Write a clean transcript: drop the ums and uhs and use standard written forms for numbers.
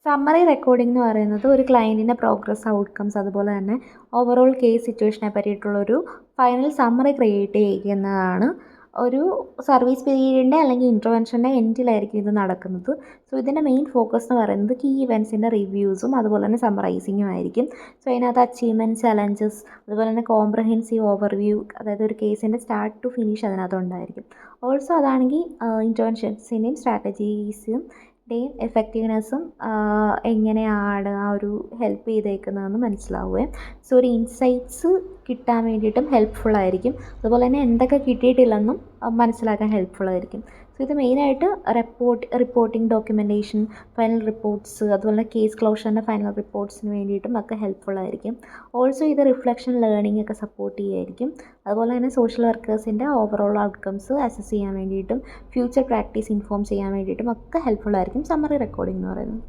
Summary recording എന്ന് പറയുന്നത് ഒരു ക്ലയൻറ്റിൻ്റെ പ്രോഗ്രസ് ഔട്ട്കംസ് അതുപോലെ തന്നെ ഓവറോൾ കേസ് സിറ്റുവേഷനെ പറ്റിയിട്ടുള്ളൊരു ഫൈനൽ സമ്മറി ക്രിയേറ്റ് ചെയ്യുന്നതാണ്. ഒരു സർവീസ് പീരീഡിൻ്റെ അല്ലെങ്കിൽ ഇൻ്റർവെൻഷൻ്റെ എൻഡിലായിരിക്കും ഇത് നടക്കുന്നത്. സോ ഇതിൻ്റെ മെയിൻ ഫോക്കസ് എന്ന് പറയുന്നത് കീ ഇവൻറ്റ്സിൻ്റെ റിവ്യൂസും അതുപോലെ തന്നെ സമ്മറൈസിങ്ങും ആയിരിക്കും. സോ അതിനകത്ത് അച്ചീവ്മെൻറ്റ്, ചലഞ്ചസ്, അതുപോലെ തന്നെ കോംപ്രഹെൻസീവ് ഓവർവ്യൂ, അതായത് ഒരു കേസിൻ്റെ സ്റ്റാർട്ട് ടു ഫിനിഷ് അതിനകത്ത് ഉണ്ടായിരിക്കും. ഓൾസോ അതാണെങ്കിൽ ഇൻ്റർവെൻഷൻസിൻ്റെയും സ്ട്രാറ്റജീസും എഫക്റ്റീവ്നെസ്സും എങ്ങനെയാണ് ആ ഒരു ഹെൽപ്പ് ചെയ്തേക്കുന്നതെന്ന് മനസ്സിലാവുകയും സോ ഒരു ഇൻസൈറ്റ്സ് കിട്ടാൻ വേണ്ടിയിട്ടും ഹെൽപ്ഫുള്ളായിരിക്കും. അതുപോലെ തന്നെ എന്തൊക്കെ കിട്ടിയിട്ടില്ലെന്നും മനസ്സിലാക്കാൻ ഹെൽപ്ഫുള്ളായിരിക്കും. സോ ഇത് മെയിനായിട്ട് റിപ്പോർട്ടിംഗ്, ഡോക്യുമെൻറ്റേഷൻ, ഫൈനൽ റിപ്പോർട്ട്സ്, അതുപോലെ കേസ് ക്ലോഷറിൻ്റെ ഫൈനൽ റിപ്പോർട്ട്സിന് വേണ്ടിയിട്ടും ഒക്കെ ഹെൽപ്ഫുള്ളായിരിക്കും. ഓൾസോ ഇത് റിഫ്ലക്ഷൻ ലേണിംഗ് ഒക്കെ സപ്പോർട്ട് ചെയ്യുമായിരിക്കും. അതുപോലെ തന്നെ സോഷ്യൽ വർക്കേഴ്സിൻ്റെ ഓവറോൾ ഔട്ട്കംസ് അസസ് ചെയ്യാൻ വേണ്ടിയിട്ടും ഫ്യൂച്ചർ പ്രാക്ടീസ് ഇൻഫോം ചെയ്യാൻ വേണ്ടിയിട്ടും ഒക്കെ ഹെൽപ്ഫുള്ളായിരിക്കും സമ്മറി റെക്കോർഡിംഗ് എന്ന് പറയുന്നത്.